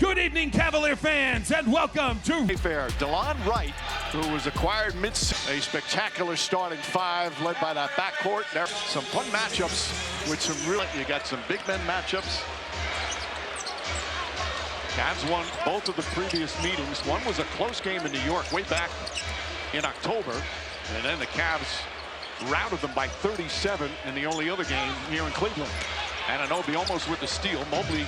Good evening, Cavalier fans, and welcome to Fair. DeLon Wright, who was acquired a spectacular starting five led by that backcourt. There some fun matchups with some real. You got some big men matchups. Cavs won both of the previous meetings. One was a close game in New York way back in October, and then the Cavs routed them by 37 in the only other game here in Cleveland. Anunoby almost with the steal. Mobley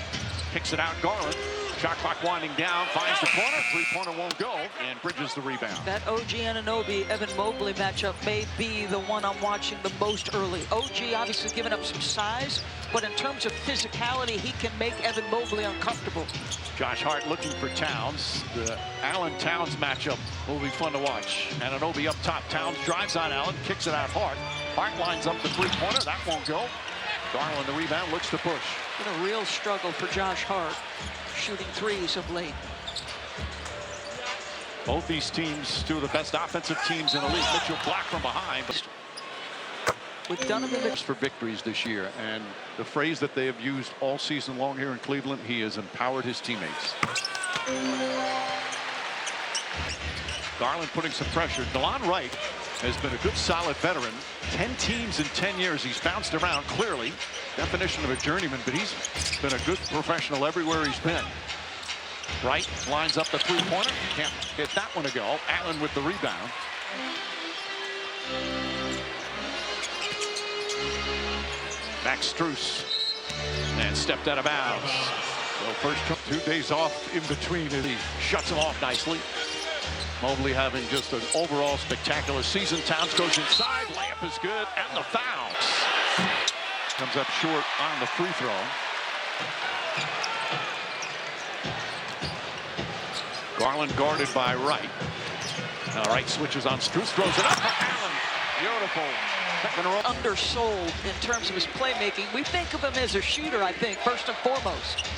kicks it out. Garland. Shot clock winding down, finds the corner, three-pointer won't go, and Bridges the rebound. That OG Anunoby, Evan Mobley matchup may be the one I'm watching the most early. OG obviously giving up some size, but in terms of physicality, he can make Evan Mobley uncomfortable. Josh Hart looking for Towns. The Allen-Towns matchup will be fun to watch. Anunoby up top. Towns drives on Allen, kicks it out Hart. Hart lines up the three-pointer, that won't go. Garland the rebound, looks to push. Been a real struggle for Josh Hart, shooting threes of late. Both these teams, two of the best offensive teams in the league. Mitchell blocked from behind. We've done him in the for victories this year, and the phrase that they have used all season long here in Cleveland, he has empowered his teammates. Garland putting some pressure. DeLon Wright has been a good solid veteran. 10 teams in 10 years. He's bounced around clearly. Definition of a journeyman, but he's been a good professional everywhere he's been. Wright lines up the three-pointer. Can't get that one to go. Allen with the rebound. Max Strus. And stepped out of bounds. So first 2 days off in between, and he shuts him off nicely. Mobley having just an overall spectacular season. Towns goes inside. Layup is good. And the foul. Comes up short on the free throw. Garland guarded by Wright. Now Wright switches on Strus. Throws it up for Allen. Beautiful. Undersold in terms of his playmaking. We think of him as a shooter, I think, first and foremost.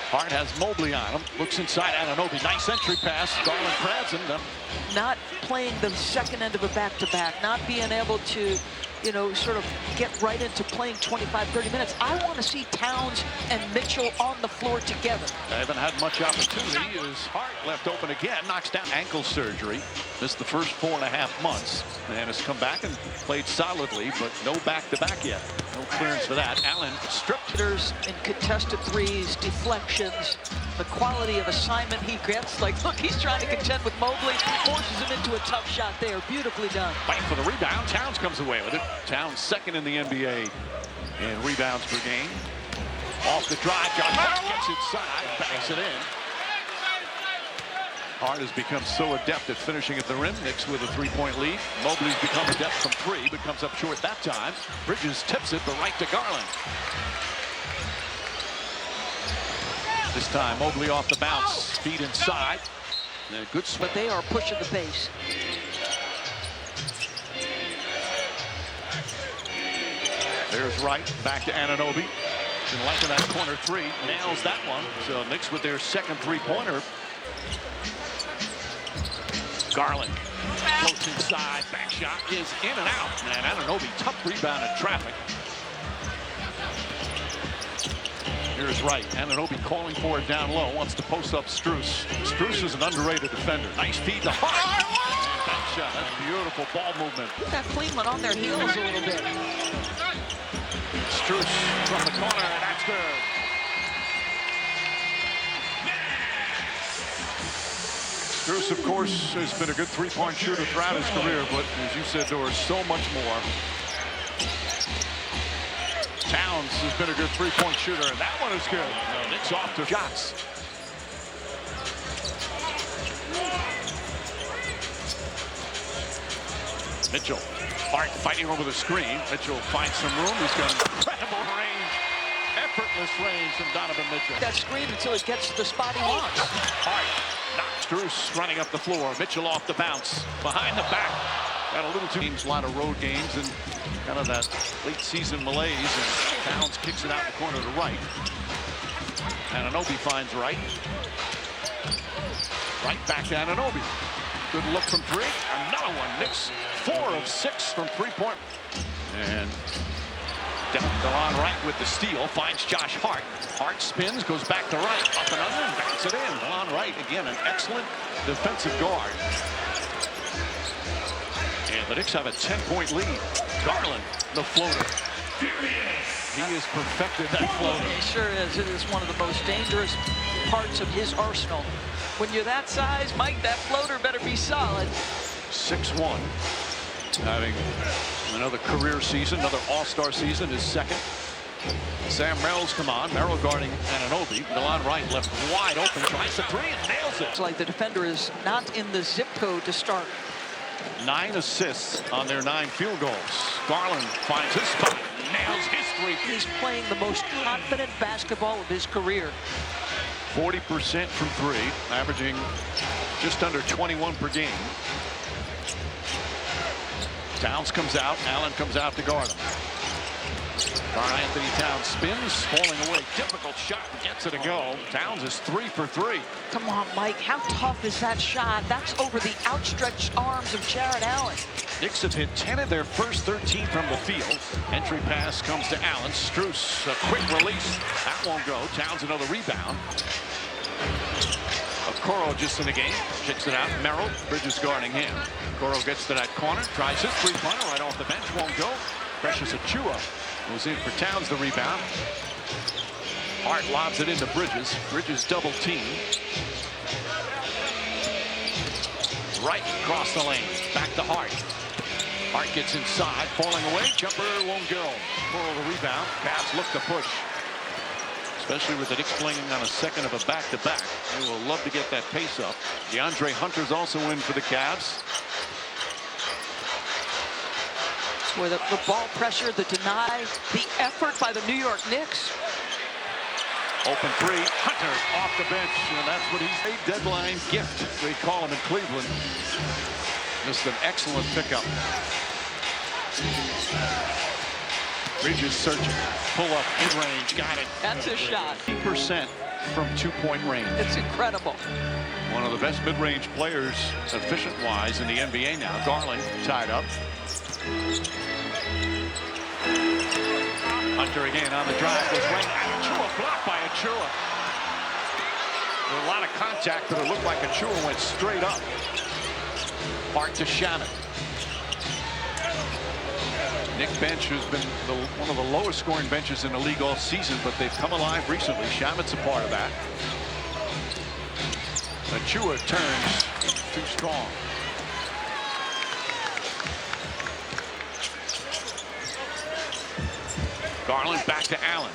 Hart has Mobley on him. Looks inside Anunoby. Nice entry pass. Garland grabs him. Not playing the second end of a back-to-back. Not being able to, you know, sort of get right into playing 25, 30 minutes. I want to see Towns and Mitchell on the floor together. They haven't had much opportunity. As Hart left open again. Knocks down ankle surgery. Missed the first 4.5 months. And has come back and played solidly, but no back-to-back yet. No clearance for that. Allen stripped. In contested threes, deflections, the quality of assignment he gets. Like, look, he's trying to contend with Mobley, forces him into a tough shot there. Beautifully done. Fight for the rebound. Towns comes away with it. Towns second in the NBA in rebounds per game. Off the drive, Josh Hart gets inside, banks it in. Hart has become so adept at finishing at the rim. Knicks with a three-point lead. Mobley's become adept from three, but comes up short that time. Bridges tips it, but right to Garland. This time, Mobley off the bounce. Feet inside. And a good swing. But they are pushing the pace. There's Wright. Back to Anunoby. Been liking that corner three. Nails that one. So Knicks with their second three-pointer. Garland floats inside. Back shot is in and out. And Anunoby, tough rebound in traffic. Here's Wright. Anunoby calling for it down low. Wants to post up Strus. Strus is an underrated defender. Nice feed to Hart. And back shot. That's beautiful ball movement. Got Cleveland on their heels a little bit. Strus from the corner, and that's good. Strus, of course, has been a good three-point shooter throughout his career, but as you said, there was so much more. Towns has been a good three-point shooter, and that one is good. No, Knicks off to shots. Mitchell, Hart fighting over the screen. Mitchell finds some room. He's got incredible range, effortless range from Donovan Mitchell. That screen until he gets to the spot he wants. Hart knocks Strus running up the floor. Mitchell off the bounce. Behind the back. Got a little teams, a lot of road games, and kind of that late season malaise. And Towns kicks it out in the corner to Wright. Anunoby finds Wright. Right back to Anunoby. Good look from three. Another one. Knicks 4 of 6 from three-point. And DeLon Wright with the steal, finds Josh Hart. Hart spins, goes back to Wright, up and under, and backs it in. DeLon Wright, again, an excellent defensive guard. And the Knicks have a 10-point lead. Garland, the floater. He has perfected that floater. He sure is. It is one of the most dangerous parts of his arsenal. When you're that size, Mike, that floater better be solid. 6'1", having another career season, another all-star season, his second. Sam Merrill's come on. Merrill guarding Anunoby. DeLon Wright left wide open, tries the three and nails it. It's like the defender is not in the zip code to start. 9 assists on their 9 field goals. Garland finds his spot, nails his three. He's playing the most confident basketball of his career. 40% from 3, averaging just under 21 per game. Towns comes out, Allen comes out to guard him. Karl-Anthony Towns spins, falling away. Difficult shot, gets it to go. Towns is 3 for 3. Come on, Mike, how tough is that shot? That's over the outstretched arms of Jared Allen. Knicks have hit 10 of their first 13 from the field. Entry pass comes to Allen. Strus, a quick release. That won't go. Towns another rebound. Okoro just in the game. Kicks it out. Merrill, Bridges guarding him. Okoro gets to that corner. Tries his three-pointer right off the bench. Won't go. Precious Achiuwa goes in for Towns the rebound. Hart lobs it into Bridges. Bridges double team. Right across the lane. Back to Hart. Hart gets inside, falling away. Jumper won't go. Okoro the rebound. Cavs look to push. Especially with the Knicks playing on a second of a back-to-back. They will love to get that pace up. DeAndre Hunter's also in for the Cavs. Where the ball pressure, the deny, the effort by the New York Knicks. Open three, Hunter off the bench, and that's what he's a deadline gift, they call him in Cleveland. Just an excellent pickup. Bridges searching, pull up, mid-range, got it. That's a shot. 8% from 2-point range. It's incredible. One of the best mid-range players, efficient-wise, in the NBA now. Garland tied up. Hunter again on the drive, goes right. Achiuwa blocked by Achiuwa. A lot of contact, but it looked like Achiuwa went straight up. Hart to Shannon. Knicks bench has been one of the lowest scoring benches in the league all season, but they've come alive recently. Shamit's a part of that. Achiuwa turns too strong. Garland back to Allen.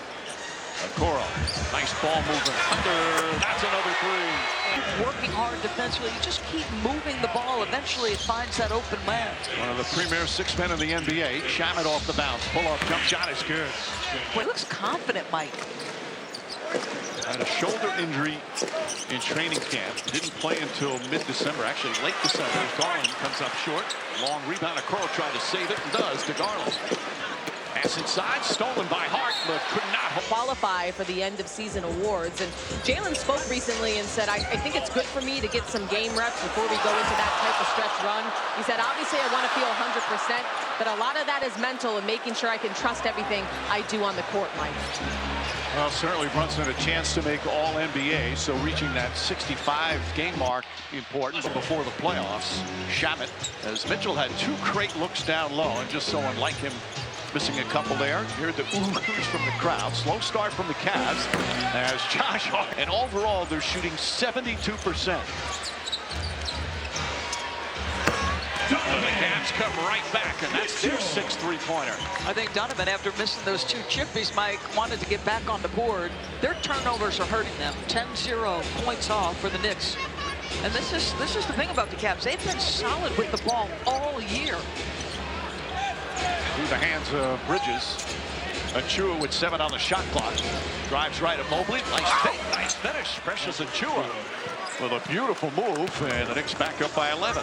Okoro, nice ball movement. Under, that's another three. Working hard defensively, you just keep moving the ball. Eventually it finds that open man. One of the premier 6 men in the NBA. Shamit off the bounce. Pull-up jump shot is good. Boy, he looks confident, Mike. Had a shoulder injury in training camp. Didn't play until mid-December, actually late December. Garland comes up short. Long rebound. Okoro tried to save it and does to Garland. Pass inside, stolen by Hart, but could not qualify for the end of season awards. And Jalen spoke recently and said, I think it's good for me to get some game reps before we go into that type of stretch run. He said, obviously I want to feel 100%, but a lot of that is mental and making sure I can trust everything I do on the court, Mike. Well, certainly Brunson a chance to make all NBA, so reaching that 65 game mark important before the playoffs. Shamit, as Mitchell had 2 great looks down low, and just so unlike him, missing a couple there. Here the oohs from the crowd. Slow start from the Cavs as Josh Hart. And overall, they're shooting 72%. The Cavs come right back, and that's their 6th three-pointer. I think Donovan, after missing those 2 chippies, Mike, wanted to get back on the board. Their turnovers are hurting them. 10-0 points off for the Knicks. And this is the thing about the Cavs. They've been solid with the ball all year. Through the hands of Bridges. Achiuwa with 7 on the shot clock. Drives right at Mobley. Nice finish. Precious Achiuwa with a beautiful move, and the Knicks back up by 11.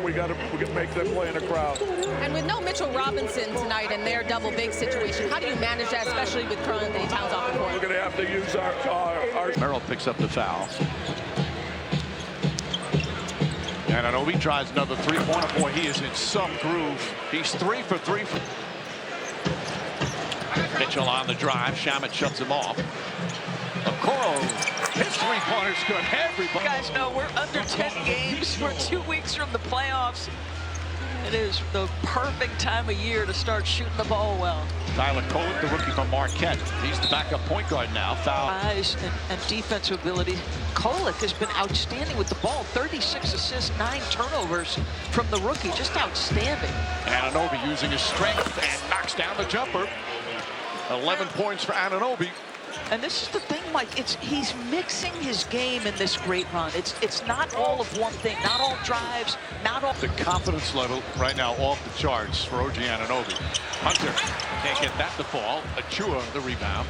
We got to make them play in the crowd. And with no Mitchell Robinson tonight in their double big situation, how do you manage that, especially with Karl-Anthony Towns off the court? We're going to have to use our... Merrill picks up the foul. Anunoby tries another three-pointer. Boy, he is in some groove. He's 3 for 3. Mitchell on the drive. Shamet shuts him off. Okoro, his three-pointer's good. Everybody. You guys know we're under 10 games. We're 2 weeks from the playoffs. It is the perfect time of year to start shooting the ball well. Tyler Kolek, the rookie from Marquette. He's the backup point guard now. Foul. Eyes and defensive ability. Kolek has been outstanding with the ball. 36 assists, 9 turnovers from the rookie. Just outstanding. Anunoby using his strength and knocks down the jumper. 11 points for Anunoby. And this is the thing, Mike. He's mixing his game in this great run. It's not all of one thing. Not all drives. Not all. The confidence level right now off the charts for OG Anunoby. Hunter can't get that to fall. Achua the rebound.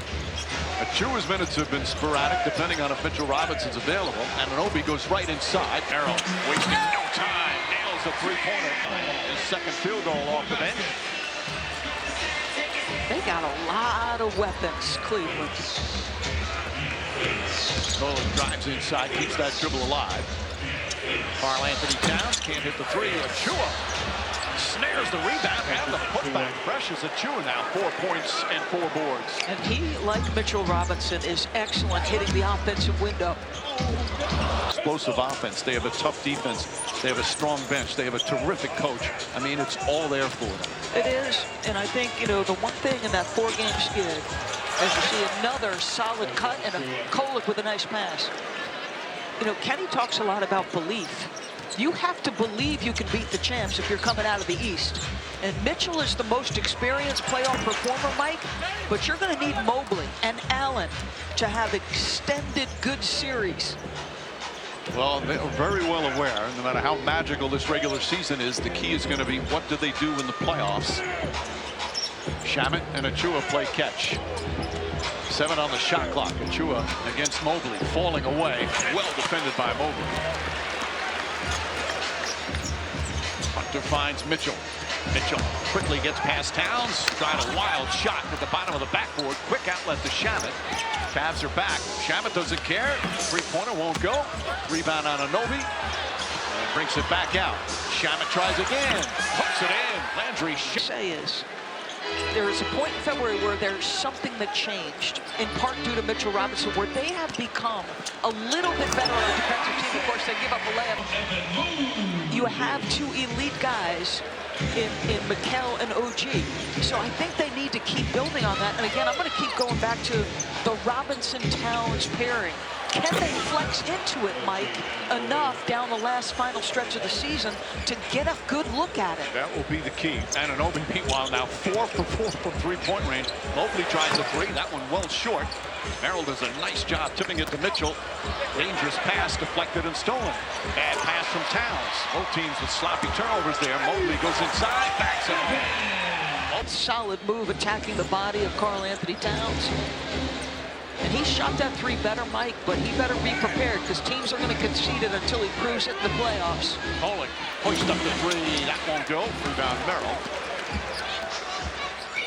Achua's minutes have been sporadic depending on if Mitchell Robinson's available. Anunoby goes right inside. Merrill wasting no time. Nails a three-pointer. His second field goal off the bench. They got a lot of weapons, Cleveland. Nolan drives inside, keeps that dribble alive. Karl Anthony Towns can't hit the three. Achua snares the rebound and the putback. Fresh as Achua now. 4 points and 4 boards. And he, like Mitchell Robinson, is excellent hitting the offensive window. Explosive offense. They have a tough defense. They have a strong bench. They have a terrific coach. I mean, it's all there for them. It is, and I think, you know, the one thing in that 4-game skid is to see another solid cut and a Kolek with a nice pass. You know, Kenny talks a lot about belief. You have to believe you can beat the champs if you're coming out of the East. And Mitchell is the most experienced playoff performer, Mike, but you're going to need Mobley and Allen to have extended good series. Well, they're very well aware, no matter how magical this regular season is, the key is going to be what do they do in the playoffs. Shamet and Achua play catch. 7 on the shot clock. Achua against Mobley, falling away. Well defended by Mobley. Hunter finds Mitchell. Mitchell quickly gets past Towns. Tried a wild shot at the bottom of the backboard. Quick outlet to Shamet. Cavs are back. Shamet doesn't care. Three-pointer won't go. Rebound on Anunoby. And brings it back out. Shamet tries again. Hooks it in. Landry. Say is, there is a point in February where there's something that changed, in part due to Mitchell Robinson, where they have become a little bit better on the defensive team. Of course, they give up a layup. You have 2 elite guys in Mikal and OG. So I think they need to keep building on that. And again, I'm going to keep going back to the Robinson-Towns pairing. Can they flex into it, Mike, enough down the last final stretch of the season to get a good look at it? That will be the key. Anunoby, meanwhile, now 4 for 4 from three-point range. Mobley tries a three. That one well short. Merrill does a nice job tipping it to Mitchell. Dangerous pass deflected and stolen. Bad pass from Towns. Both teams with sloppy turnovers there. Mobley goes inside, backs it up. Solid move attacking the body of Karl Anthony Towns. And he shot that three better, Mike, but he better be prepared because teams are going to concede it until he proves it in the playoffs. Kolek hoist up the three. That won't go. Rebound Merrill.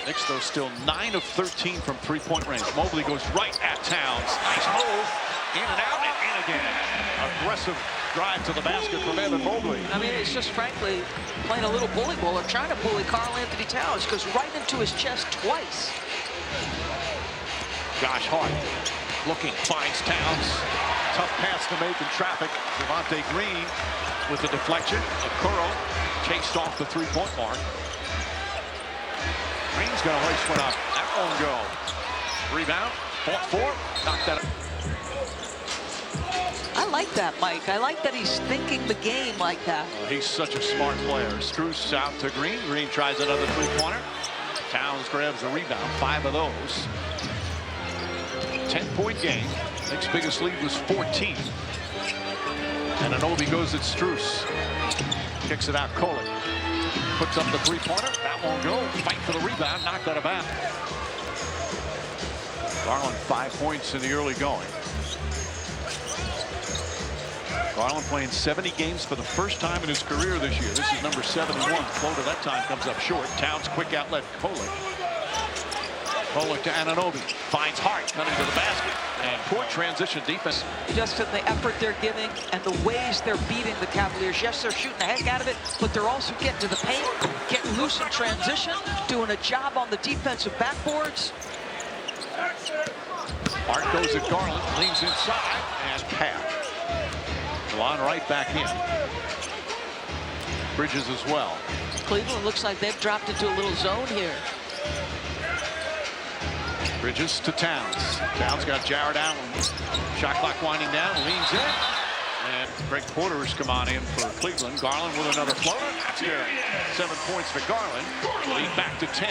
Knicks, though, still 9 of 13 from three-point range. Mobley goes right at Towns. Nice move. In and out and in again. Aggressive drive to the basket from Evan Mobley. I mean, it's just frankly playing a little bully ball or trying to bully Karl Anthony Towns. Goes right into his chest twice. Josh Hart looking, finds Towns. Tough pass to make in traffic. Javonte Green with the deflection. Okoro chased off the three-point mark. Green's going to hoist one up. That won't go. Rebound. Fought for. Knocked that up. I like that, Mike. I like that he's thinking the game like that. He's such a smart player. Strus out to Green. Green tries another three-pointer. Towns grabs the rebound. 5 of those. 10-point game. Knicks' biggest lead was 14. And Anunoby goes at Strus. Kicks it out. Kolek puts up the three-pointer. That won't go. Fight for the rebound. Knocked out of bounds. Garland 5 points in the early going. Garland playing 70 games for the first time in his career this year. This is number 71. Floater that time comes up short. Towns quick outlet. Kolek. Bullock to Anunoby. Finds Hart cutting to the basket. And poor transition defense. Just in the effort they're giving and the ways they're beating the Cavaliers. Yes, they're shooting the heck out of it, but they're also getting to the paint, getting loose in transition, doing a job on the defensive backboards. Hart goes at Garland, leans inside, and pass. Delon Wright back in. Bridges as well. Cleveland looks like they've dropped into a little zone here. Bridges to Towns. Towns got Jared Allen. Shot clock winding down, leans in. And Greg Porter's come on in for Cleveland. Garland with another floater. That's good. 7 points for Garland. Lead back to 10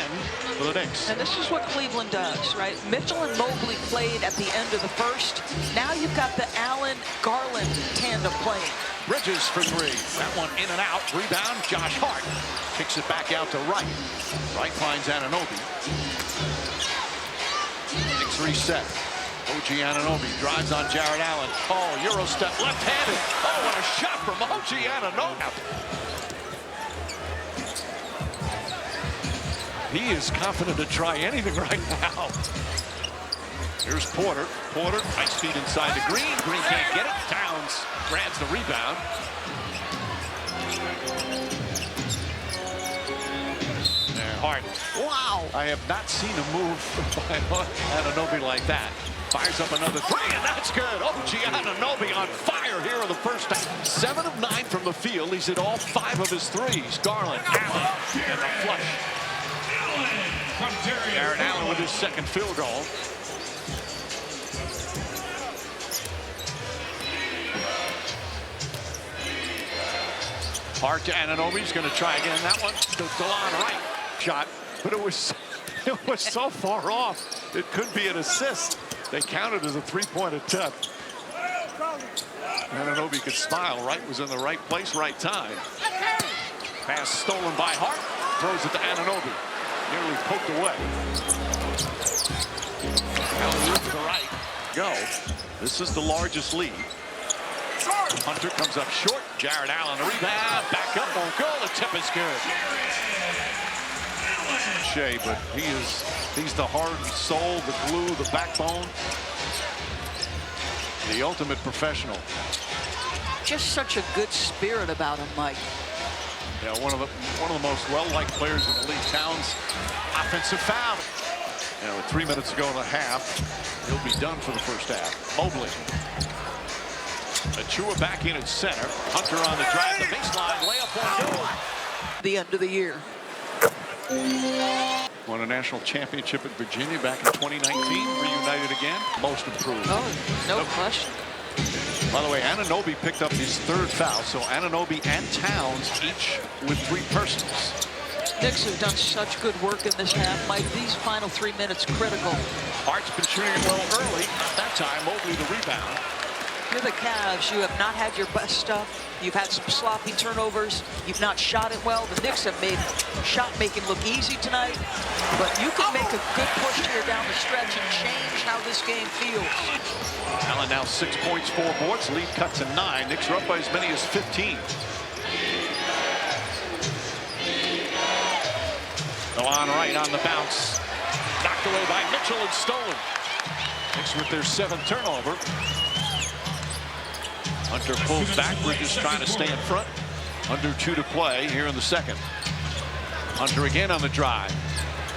for the Knicks. And this is what Cleveland does, right? Mitchell and Mobley played at the end of the first. Now you've got the Allen-Garland tandem playing. Bridges for three. That one in and out. Rebound, Josh Hart. Kicks it back out to Wright. Wright finds Anunoby. Knicks reset. OG Anunoby drives on Jared Allen. Oh, Euro step left-handed. Oh, what a shot from OG Anunoby. He is confident to try anything right now. Here's Porter. Porter, nice feed inside to Green. Green can't get it. Towns grabs the rebound. And Hart. Wow. I have not seen a move by Anunoby like that. Fires up another three, and that's good. OG Anunoby on fire here in the first half. 7 of 9 from the field. He's hit all 5 of his threes. Garland, Allen, and the flush. Jared Allen with his second field goal. Hart to Anunoby. He's going to try again. That one to Delon Wright. Shot, but it was so far off. It could be an assist. They counted as a three-point attempt. Anunoby could smile. Wright was in the right place, right time. Pass stolen by Hart. Throws it to Anunoby. Nearly poked away. Alley-oop to Wright. Go. This is the largest lead. Hunter comes up short. Jared Allen, the rebound. Back up, won't go. The tip is good. Shea, but he's the heart and soul, the glue, the backbone. The ultimate professional. Just such a good spirit about him, Mike. Yeah, one of the most well-liked players in the league. Towns, offensive foul. And with 3 minutes to go in the half, he'll be done for the first half. Mobley. Achua back in at center. Hunter on the drive, the baseline, layup on goal. The end of the year. Won a national championship at Virginia back in 2019. Reunited again. Most improved. Oh, no question. By the way, Anunoby picked up his 3rd foul. So Anunoby and Towns each with 3 personals. Knicks have done such good work in this half, Mike. These final 3 minutes critical. Hart's been shooting it well early. That time, Mobley the rebound. You're the Cavs. You have not had your best stuff. You've had some sloppy turnovers. You've not shot it well. The Knicks have made shot making look easy tonight. But you can make a good push here down the stretch and change how this game feels. Allen now 6 points, 4 boards. Lead cut to 9. Knicks are up by as many as 15. Delon Wright on the bounce. Knocked away by Mitchell and stolen. Knicks with their 7th turnover. Hunter pulls back. Bridges trying to stay in front. Under 2 to play here in the second. Hunter again on the drive.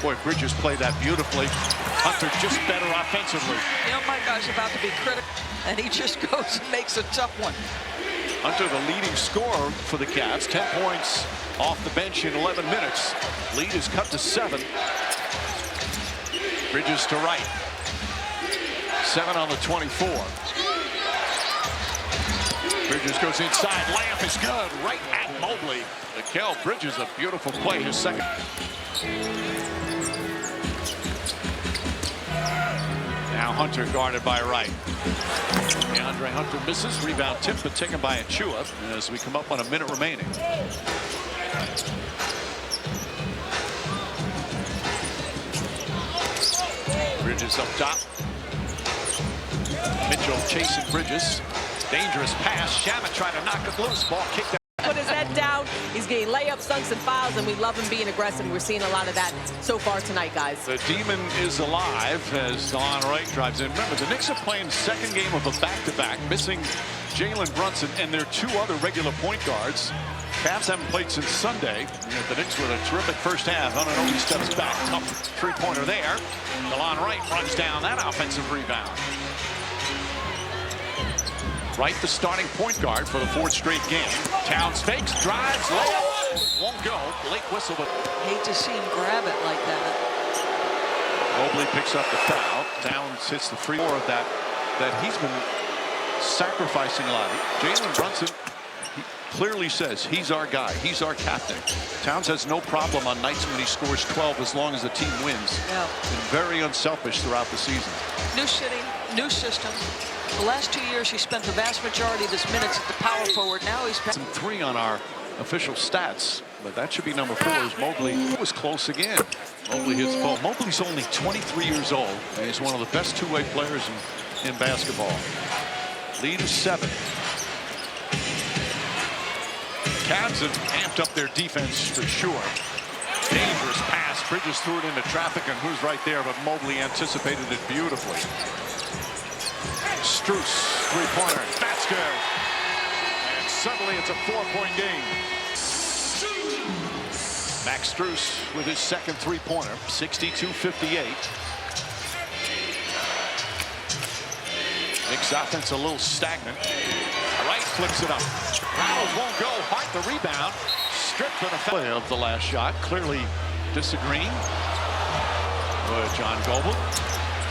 Boy, Bridges played that beautifully. Hunter just better offensively. You know, my guy's about to be critical, and he just goes and makes a tough one. Hunter, the leading scorer for the Cavs. 10 points off the bench in 11 minutes. Lead is cut to 7. Bridges to Wright. 7 on the 24. Bridges goes inside. Layup is good. Right at Mobley. Mikal Bridges, a beautiful play. His second. Now Hunter guarded by Wright. DeAndre Hunter misses. Rebound tip, but taken by Achua as we come up on a minute remaining. Bridges up top. Mitchell chasing Bridges. Dangerous pass. Shamet tried to knock it loose. Ball kicked out. Put his head down. He's getting layups, dunks, and fouls, and we love him being aggressive. We're seeing a lot of that so far tonight, guys. The demon is alive as DeLon Wright drives in. Remember, the Knicks are playing the second game of a back-to-back, missing Jalen Brunson and their two other regular point guards. Cavs haven't played since Sunday. The Knicks with a terrific first half. Anunoby steps back. Tough three-pointer there. DeLon Wright runs down that offensive rebound. Wright, the starting point guard for the fourth straight game. Towns fakes, drives, layup. Won't go. Late whistle, but Hate to see him grab it like that. Mobley picks up the foul. Towns hits the free throw of that he's been sacrificing a lot. Jalen Brunson, he clearly says he's our guy. He's our captain. Towns has no problem on nights when he scores 12 as long as the team wins. Yeah. Been very unselfish throughout the season. New city, new system. The last 2 years, he spent the vast majority of his minutes at the power forward. Now he's back. 3 on our official stats, but that should be number 4 as Mobley was close again. Mobley hits ball. Mobley's only 23 years old, and he's one of the best two-way players in basketball. Lead is 7. Cavs have amped up their defense for sure. Dangerous pass. Bridges threw it into traffic, and who's right there, but Mobley anticipated it beautifully. Strus, three-pointer. That's good. And suddenly it's a 4-point game. Max Strus with his second three-pointer, 62-58. Knicks offense a little stagnant. Wright flips it up. Reynolds won't go. Hart the rebound. Stripped for the foul of the last shot. Clearly disagreeing with John Goble.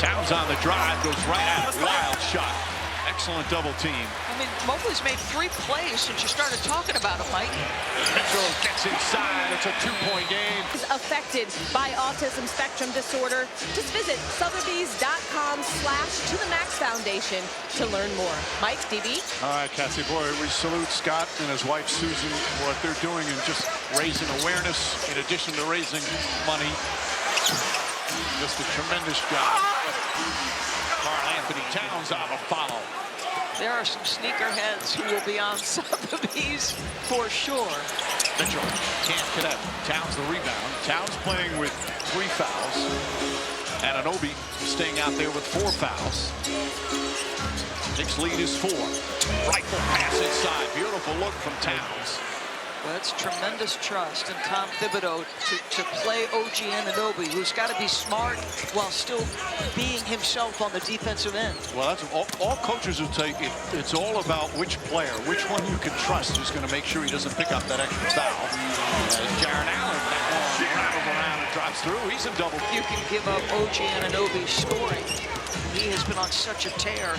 Towns on the drive, goes right at it. Wild shot. Excellent double team. I mean, Mobley's made 3 plays since you started talking about it, Mike. Mitchell gets inside. It's a 2-point game. Is affected by autism spectrum disorder. Just visit Sotheby's.com/To-The-Max Foundation to learn more. Mike, DB. All right, Cassie, boy, we salute Scott and his wife Susan for what they're doing and just raising awareness in addition to raising money. Just a tremendous job. Karl Anthony Towns on a follow. There are some sneakerheads who will be on Sotheby's for sure. Mitchell can't connect. Towns the rebound. Towns playing with 3 fouls. Anunoby staying out there with 4 fouls. Knicks lead is 4. Rifle pass inside. Beautiful look from Towns. Well, that's tremendous trust in Tom Thibodeau to play OG Anunoby, who's got to be smart while still being himself on the defensive end. Well, that's all coaches will tell you. It's all about which player, which one you can trust who's going to make sure he doesn't pick up that extra foul. Jaron Allen rattles around and drops through. He's in double. You can give up OG Anunoby scoring. He has been on such a tear.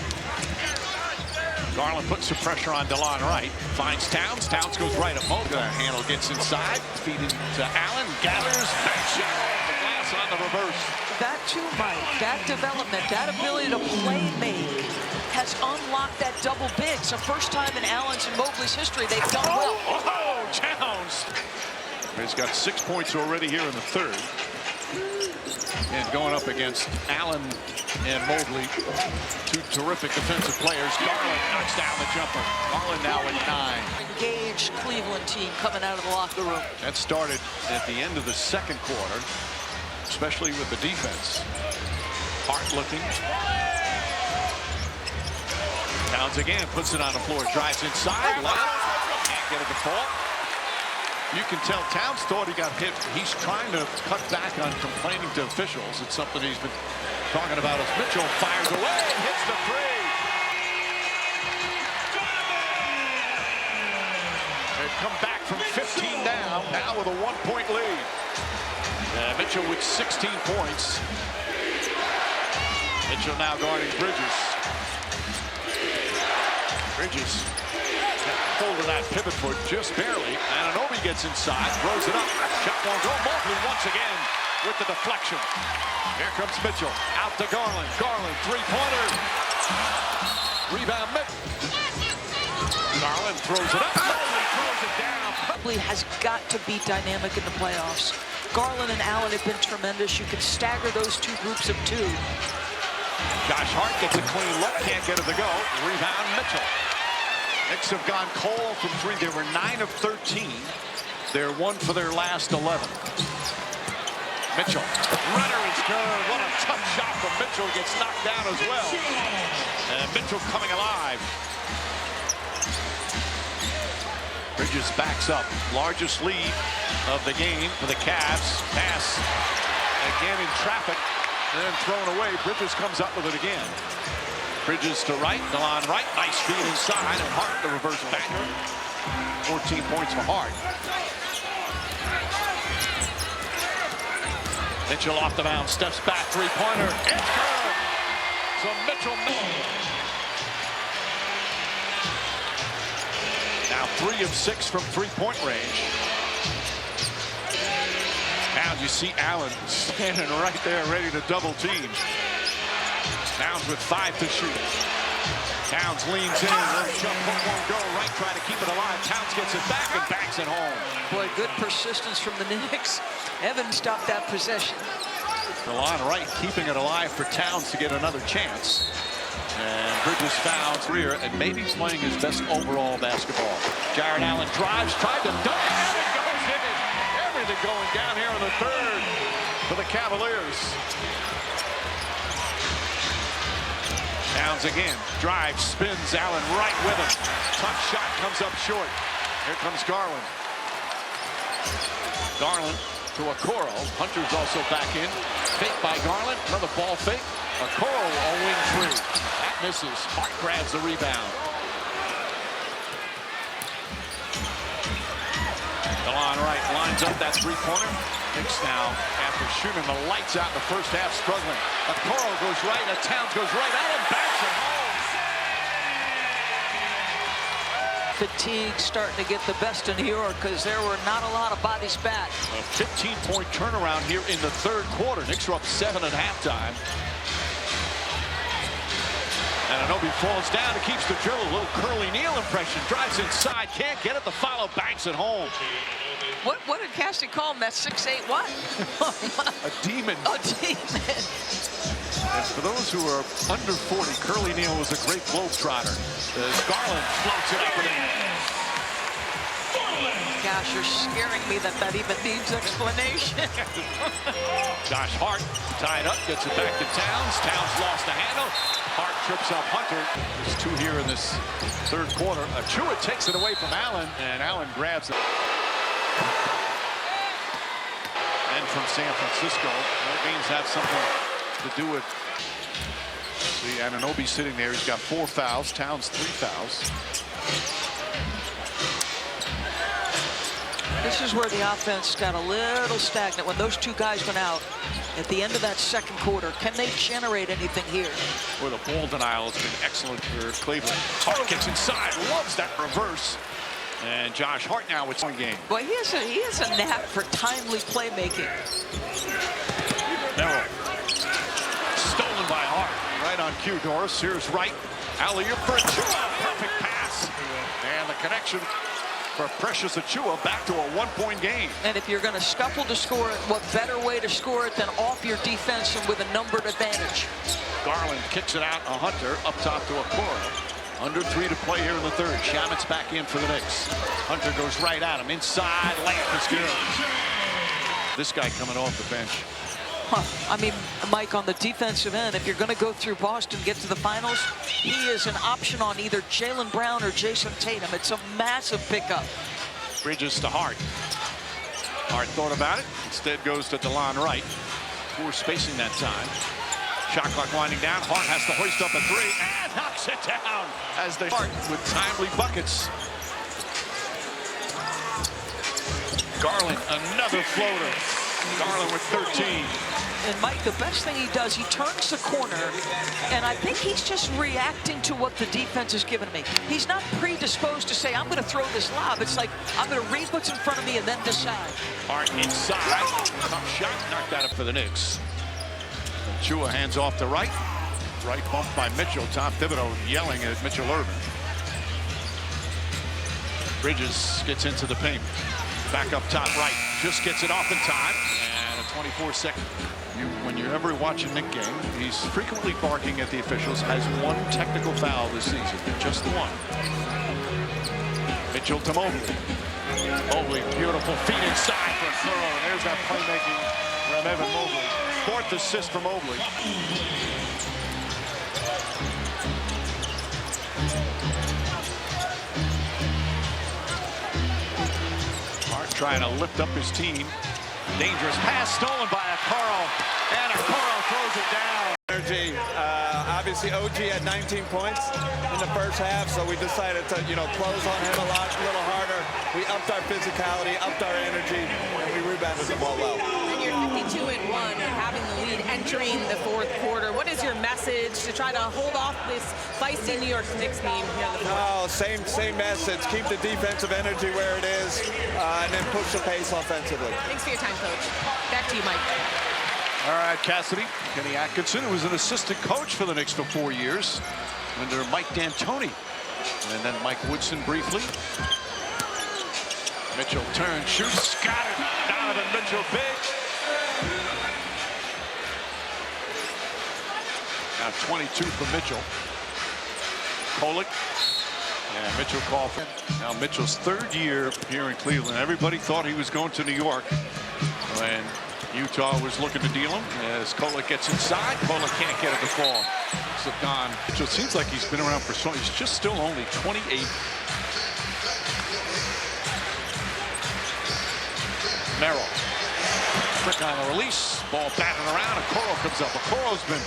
Garland puts some pressure on DeLon Wright. Finds Towns. Towns goes right at Moga. Handle gets inside. Feed it to Allen. Gathers. Back shot off the glass on the reverse. That too, Mike. That development, that ability to play make has unlocked that double big. It's the first time in Allen's and Mobley's history they've done well. Oh, Towns. He's got 6 points already here in the third. And going up against Allen and Mobley, 2 terrific defensive players. Garland knocks down the jumper. Garland now at 9. Engaged Cleveland team coming out of the locker room. That started at the end of the second quarter, especially with the defense. Hart looking. Towns again puts it on the floor, drives inside. Can't get it to fall. You can tell Towns thought he got hit. He's trying to cut back on complaining to officials. It's something he's been talking about as Mitchell fires away and hits the 3. They've come back from 15 down, now with a 1-point lead. Mitchell with 16 points. Mitchell now guarding Bridges. Bridges hold of that pivot foot just barely. Anunoby gets inside, throws it up. Shot won't go. Mobley once again with the deflection. Here comes Mitchell. Out to Garland. Garland, 3-pointer. Rebound, Mitchell. Garland throws it up. Mobley throws it down. Mobley has got to be dynamic in the playoffs. Garland and Allen have been tremendous. You can stagger those 2 groups of 2. Josh Hart gets a clean look. Can't get it to go. Rebound, Mitchell. Knicks have gone cold from 3. They were 9 of 13. They're 1 for their last 11. Mitchell, runner is good. What a tough shot from Mitchell. Gets knocked down as well. And Mitchell coming alive. Bridges backs up. Largest lead of the game for the Cavs. Pass again in traffic. And then thrown away. Bridges comes up with it again. Bridges to right. DeLon Wright. Nice feed inside. And Hart the reverse backer. 14 points for Hart. Mitchell off the bounce, steps back, three-pointer. It's good. So Mitchell. Now 3 of 6 from three-point range. Now you see Allen standing right there, ready to double team. Towns with 5 to shoot. Towns leans in, jump hook won't go. Right, trying to keep it alive. Towns gets it back and banks it home. Boy, good persistence from the Knicks. Evans stopped that possession. DeLon Wright keeping it alive for Towns to get another chance. And Bridges found career and maybe playing his best overall basketball. Jared Allen drives, tried to dunk, and it goes in. Everything going down here in the third for the Cavaliers. Towns again, drives, spins, Allen right with him. Tough shot comes up short. Here comes Garland. Garland to Okoro. Hunter's also back in. Fake by Garland, another ball fake. Okoro a wing three. That misses. Hart grabs the rebound. DeLon Wright lines up that three-pointer. Knicks now, after shooting the lights out in the first half, struggling. Okoro goes right, and Towns goes right. Allen banks it home. Fatigue starting to get the best of New York because there were not a lot of bodies back. A 15-point turnaround here in the third quarter. Knicks are up 7 at halftime. And Anunoby falls down, it keeps the dribble. A little Curly Neal impression. Drives inside, can't get it. The follow, banks it home. What did Cassie call him? That 6'8" what? A demon. A demon. And for those who are under 40, Curly Neal was a great globetrotter. As Garland floats it up and in. Gosh, you're scaring me that even needs explanation. Josh Hart tied up, gets it back to Towns. Towns lost the handle. Hart trips up Hunter. There's 2 here in this third quarter. Achua takes it away from Allen, and Allen grabs it. And from San Francisco, that games have something to do with. See, Anunoby sitting there. He's got 4 fouls. Towns 3 fouls. This is where the offense got a little stagnant when those 2 guys went out at the end of that second quarter. Can they generate anything here? Well, the ball denial has been excellent for Cleveland. Hart gets inside, loves that reverse. And Josh Hart now with one game. Boy, he has a knack for timely playmaking. Merrill. Stolen by Hart. Right on cue, Doris. Here's Wright. Alley-oop for Achua. Perfect pass. And the connection for Precious Achua back to a 1-point game. And if you're going to scuffle to score it, what better way to score it than off your defense and with a numbered advantage? Garland kicks it out. A Hunter up top to Okoro. Under 3 to play here in the third. Shamit's back in for the Knicks. Hunter goes right at him. Inside, layup is good. This guy coming off the bench. I mean, Mike, on the defensive end, if you're going to go through Boston, get to the finals, he is an option on either Jaylen Brown or Jason Tatum. It's a massive pickup. Bridges to Hart. Hart thought about it. Instead goes to DeLon Wright. Poor spacing that time. Shot clock winding down. Hart has to hoist up a 3 and knocks it down as they Hart with timely buckets. Garland, another floater. Garland with 13. And Mike, the best thing he does, he turns the corner, and I think he's just reacting to what the defense is giving me. He's not predisposed to say, I'm going to throw this lob. It's like, I'm going to read what's in front of me and then decide. Hart inside. Tough shot, knocked that up for the Knicks. Chua hands off to Wright. Wright bumped by Mitchell. Tom Thibodeau yelling at Mitchell Irvin. Bridges gets into the paint. Back up top right. Just gets it off in time. And a 24-second. When you're ever watching Knick game, he's frequently barking at the officials. Has 1 technical foul this season. Just 1. Mitchell to Mobley. Mobley, beautiful feet inside for Okoro. And there's that playmaking from Evan Mobley. 4th assist for Mobley. Hart trying to lift up his team. Dangerous pass stolen by Okoro. And Okoro throws it down. Energy. Obviously, OG had 19 points in the first half, so we decided to, close on him a little harder. We upped our physicality, upped our energy, and we rebounded the ball well. And you're 52-1 and having the lead entering the 4th quarter. What is your message to try to hold off this feisty New York Knicks team here in the 4th? Oh, same message. Keep the defensive energy where it is, and then push the pace offensively. Thanks for your time, Coach. Back to you, Mike. All right, Cassidy. Kenny Atkinson, who was an assistant coach for the Knicks for 4 years under Mike D'Antoni. And then Mike Woodson briefly. Mitchell turns, shoots, got it. Donovan Mitchell big. Now 22 for Mitchell. Kolek. And Mitchell called for now Mitchell's 3rd year here in Cleveland. Everybody thought he was going to New York. And Utah was looking to deal him as Kolek gets inside. Kolek can't get it to fall. Slipped on. Mitchell seems like he's been around for so long. He's just still only 28. Merrill. Quick on the release. Ball batting around. Okoro comes up. Okoro's been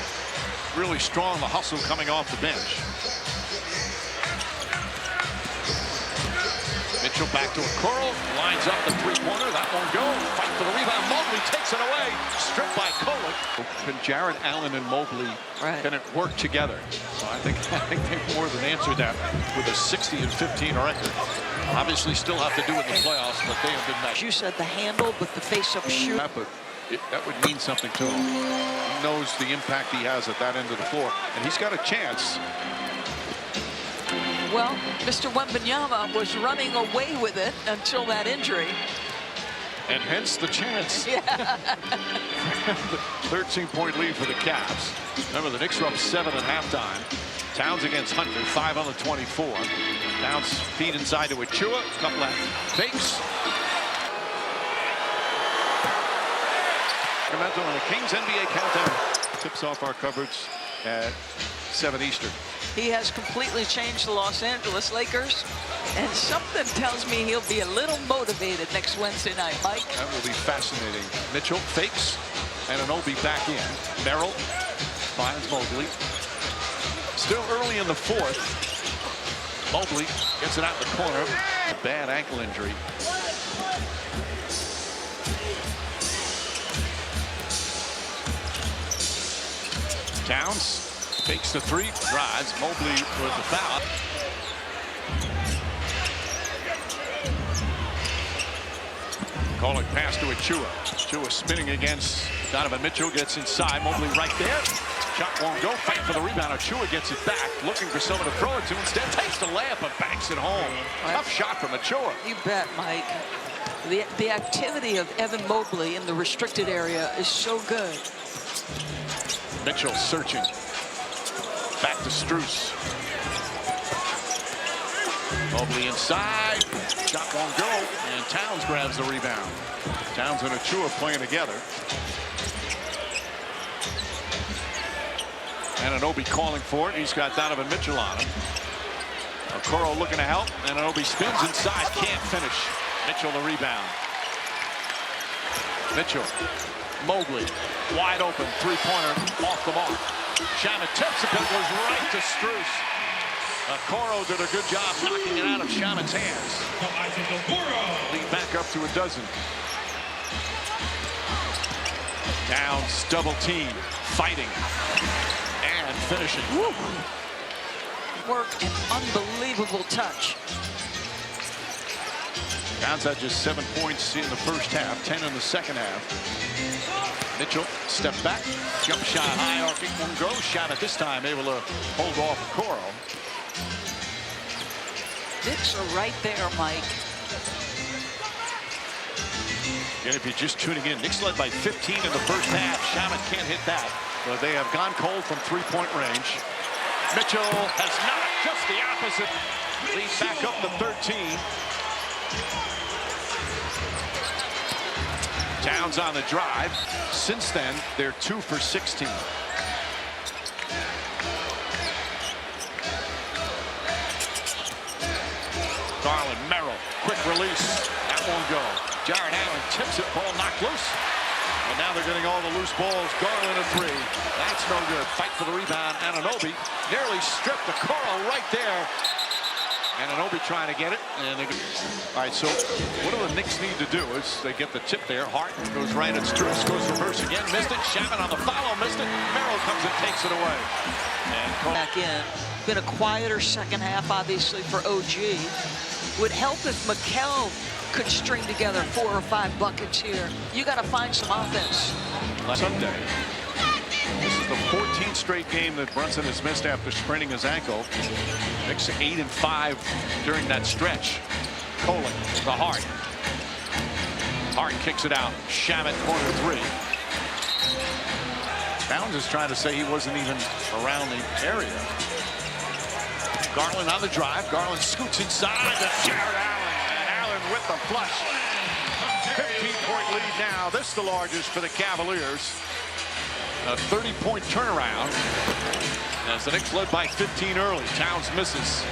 really strong. The hustle coming off the bench. Mitchell back to Okoro, lines up the 3-pointer. That won't go. Fight for the rebound. Mobley takes it away. Stripped by Kolek. Can Jared Allen and Mobley can it work together? So I think they've more than answered that with a 60-15 record. Obviously, still have to do it in the playoffs, but they have been nice. You said the handle, but the face-up shoot. But that would mean something to him. He knows the impact he has at that end of the floor, and he's got a chance. Well, Mr. Wembanyama was running away with it until that injury. And hence the chance. Yeah. 13-point lead for the Cavs. Remember, the Knicks were up 7 at halftime. Towns against Hunter, 5 on the 24. Towns feed inside to Achua. Couple of fakes. Sacramento and the Kings NBA countdown. Tips off our coverage at 7 Eastern. He has completely changed the Los Angeles Lakers, and something tells me he'll be a little motivated next Wednesday night, Mike. That will be fascinating. Mitchell fakes, and Anunoby back in. Merrill finds Mobley. Still early in the 4th. Mobley gets it out in the corner. A bad ankle injury. Towns takes the 3, drives. Mobley with the foul. Kolek pass to Achua. Achua spinning against Donovan Mitchell, gets inside. Mobley right there. Shot won't go. Fight for the rebound. Achua gets it back, looking for someone to throw it to. Instead, takes the layup and banks it home. Tough shot from Achua. You bet, Mike. The activity of Evan Mobley in the restricted area is so good. Mitchell searching. Back to Strus. Mobley inside. Shot won't go. And Towns grabs the rebound. Towns and Achua playing together. And Anunoby calling for it. He's got Donovan Mitchell on him. Okoro looking to help. And Anunoby spins inside. Can't finish. Mitchell the rebound. Mitchell. Mobley. Wide open. 3-pointer off the mark. Shamet tips it, but it goes right to Strus. Okoro did a good job knocking it out of Shamet's hands. Lead back up to a dozen. Downs, double team, fighting, and finishing. Woo. Work and unbelievable touch. Downs had just 7 points in the first half, 10 in the second half. Mitchell, step back, jump shot high, arcing, won't go. Shamet this time able to hold off Okoro. Knicks are right there, Mike. And if you're just tuning in, Knicks led by 15 in the first half. Shamet can't hit that, but they have gone cold from 3-point range. Mitchell has not, just the opposite. Lead back up to 13. Towns on the drive. Since then, they're 2 for 16. Garland, Merrill, quick release. That won't go. Jared Allen tips it, ball knocked loose. And now they're getting all the loose balls. Garland a three. That's no good. Fight for the rebound. Anunoby nearly stripped the Okoro right there. Anunoby trying to get it. And all right, so what do the Knicks need to do is they get the tip there. Hart goes right at Strus, goes reverse again. Missed it. Shabbat on the follow. Missed it. Merrill comes and takes it away. And Back in. Been a quieter second half, obviously, for OG. Would help if Mikal could string together 4 or 5 buckets here. You got to find some offense. Sunday. This is the 14th straight game that Brunson has missed after spraining his ankle. Knicks 8 and 5 during that stretch. Colin, the Hart. Hart kicks it out. Shabbat corner three. Towns is trying to say he wasn't even around the area. Garland on the drive. Garland scoots inside to Jared Allen. And Allen with the flush. 15-point lead now. This is the largest for the Cavaliers. A 30-point turnaround. As the Knicks led by 15 early. Towns misses.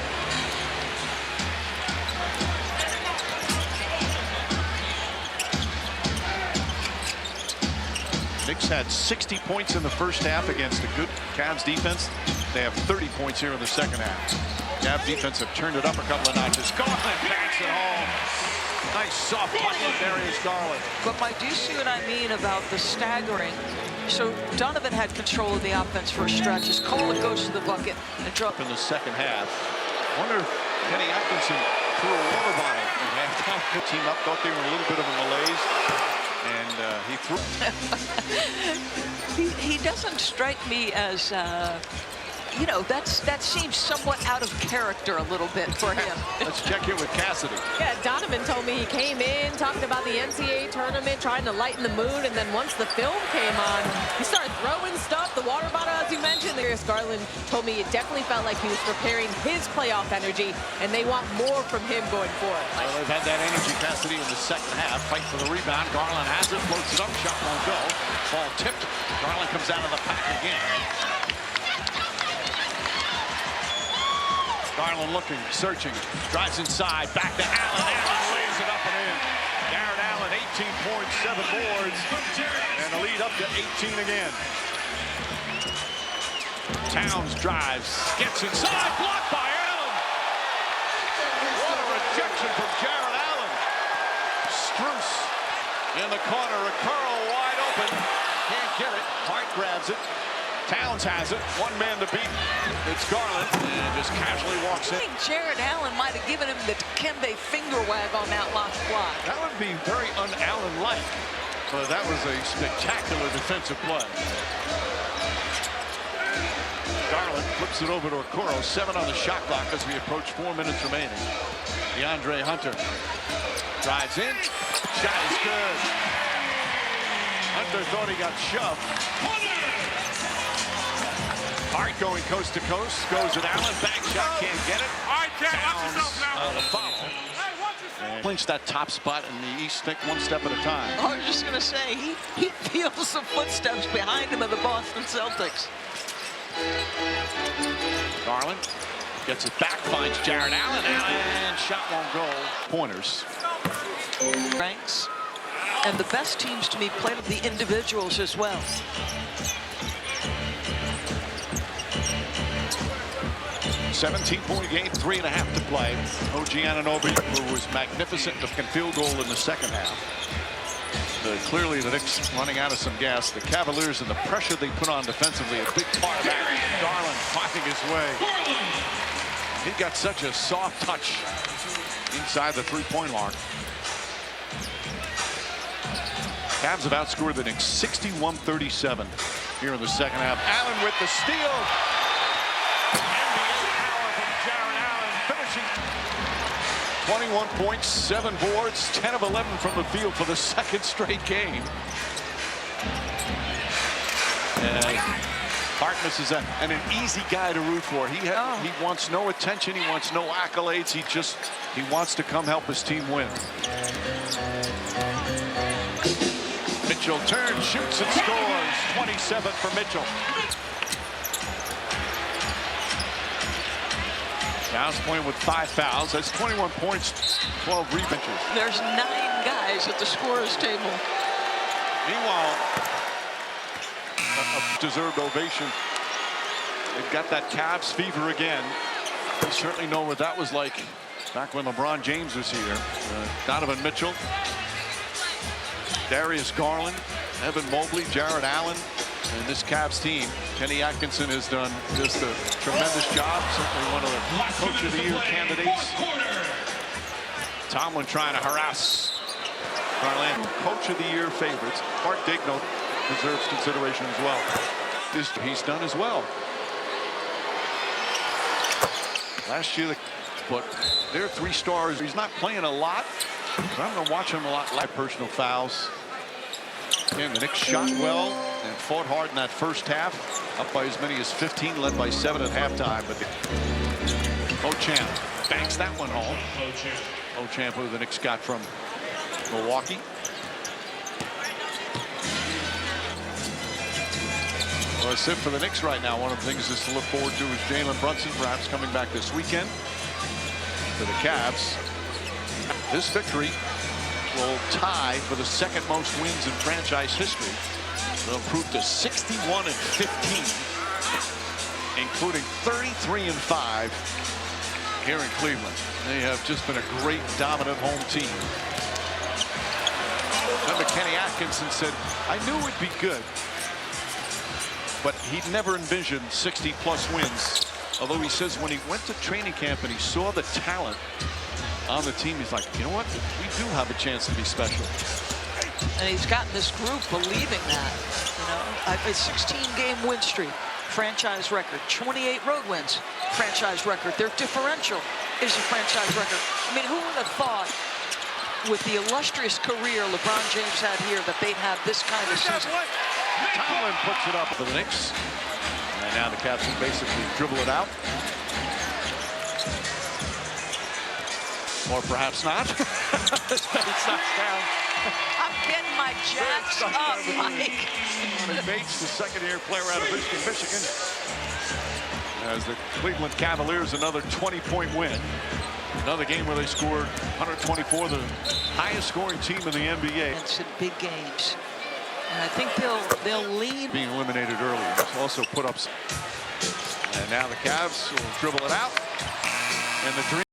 Knicks had 60 points in the first half against a good Cavs defense. They have 30 points here in the second half. Cavs defense have turned it up a couple of notches. Garland banks it home. Nice soft punt from Darius Garland. But do you see what I mean about the staggering? So Donovan had control of the offense for a stretch as Cole goes to the bucket and drop in the second half. Wonder if Kenny Atkinson threw a water bottle and halftime. The team up, thought they were in a little bit of a malaise. And he threw. he doesn't strike me as you know, that seems somewhat out of character a little bit for him. Let's check in with Cassidy. Yeah, Donovan told me he came in, talked about the NCAA tournament, trying to lighten the mood, and then once the film came on, he started throwing stuff, the water bottle, as you mentioned. Darius Garland told me it definitely felt like he was preparing his playoff energy, and they want more from him going forward. Well, they've had that energy, Cassidy, in the second half. Fight for the rebound. Garland has it, floats it up, shot won't go. Ball tipped. Garland comes out of the pack again. Garland looking, searching, drives inside, back to Allen. Allen lays it up and in. Jared Allen, 18 points, 7 boards, and the lead up to 18 again. Towns drives, gets inside, blocked by Allen. What a rejection from Jared Allen. Strus in the corner, Okoro wide open, can't get it. Hart grabs it. Towns has it. One man to beat. It's Garland, and just casually walks in. I think Jared Allen might have given him the Kembe finger wag on that last block. That would be very un-Allen-like, but that was a spectacular defensive play. Garland flips it over to Okoro. 7 on the shot clock as we approach 4 minutes remaining. DeAndre Hunter drives in. Shot is good. Hunter thought he got shoved. Hart going coast to coast, goes at Allen, back shot, can't get it. All right, Cam, watch yourself now. On the follow. Hey, watch yourself. Clinch that top spot in the East, think one step at a time. I was just going to say, he feels the footsteps behind him of the Boston Celtics. Garland gets it back, finds Jared Allen, and shot won't go. Pointers. Ranks. And the best teams to me play with the individuals as well. $17-point game, 3.5 to play. OG Anunoby, who was magnificent, the field goal in the second half. Clearly the Knicks running out of some gas. The Cavaliers and the pressure they put on defensively, a big part of that. Garland finding his way. He got such a soft touch inside the three-point mark. Cavs have outscored the Knicks 61-37 here in the second half. Allen with the steal. 21 points, 7 boards, 10 of 11 from the field for the second straight game. And Harkness is an easy guy to root for. He wants no attention, he wants no accolades. He wants to come help his team win. Mitchell turns, shoots, and scores. 27 for Mitchell. Cavs playing with 5 fouls. That's 21 points, 12 rebounds. There's 9 guys at the scorer's table. Meanwhile, a deserved ovation. They've got that Cavs fever again. They certainly know what that was like back when LeBron James was here. Donovan Mitchell, Darius Garland, Evan Mobley, Jared Allen, and this Cavs team. Kenny Atkinson has done just a tremendous job. Certainly one of the Coach of the Year candidates. Tomlin trying to harass Garland. Coach of the Year favorites. Mark Digno deserves consideration as well. He's done as well. Last year, but they're 3 stars. He's not playing a lot, but I'm going to watch him a lot. Like personal fouls. Again, the Knicks shot well and fought hard in that first half. Up by as many as 15, led by 7 at halftime. But Ochamp banks that one home. Ochamp, who the Knicks got from Milwaukee. Well, that's it for the Knicks right now. One of the things is to look forward to is Jalen Brunson perhaps coming back this weekend. For the Cavs, this victory will tie for the 2nd most wins in franchise history. They'll improve to 61-15, including 33-5 here in Cleveland. They have just been a great dominant home team. Remember, Kenny Atkinson said, I knew it'd be good, but he'd never envisioned 60-plus wins. Although he says when he went to training camp and he saw the talent on the team, he's like, you know what? We do have a chance to be special. And he's gotten this group believing that. You know, a 16-game win streak, franchise record. 28 road wins, franchise record. Their differential is a franchise record. I mean, who would have thought with the illustrious career LeBron James had here that they'd have this kind of season? Tomlin puts it up for the Knicks. And now the Cavs can basically dribble it out. Or perhaps not. This Bates knocks down. I'm getting my jacks up, Mike. Bates, the 2nd-year player out of Michigan. As the Cleveland Cavaliers, another 20-point win. Another game where they scored 124, the highest scoring team in the NBA. It's in big games. And I think they'll lead. Being eliminated early. Also put up. And now the Cavs will dribble it out. And the dream.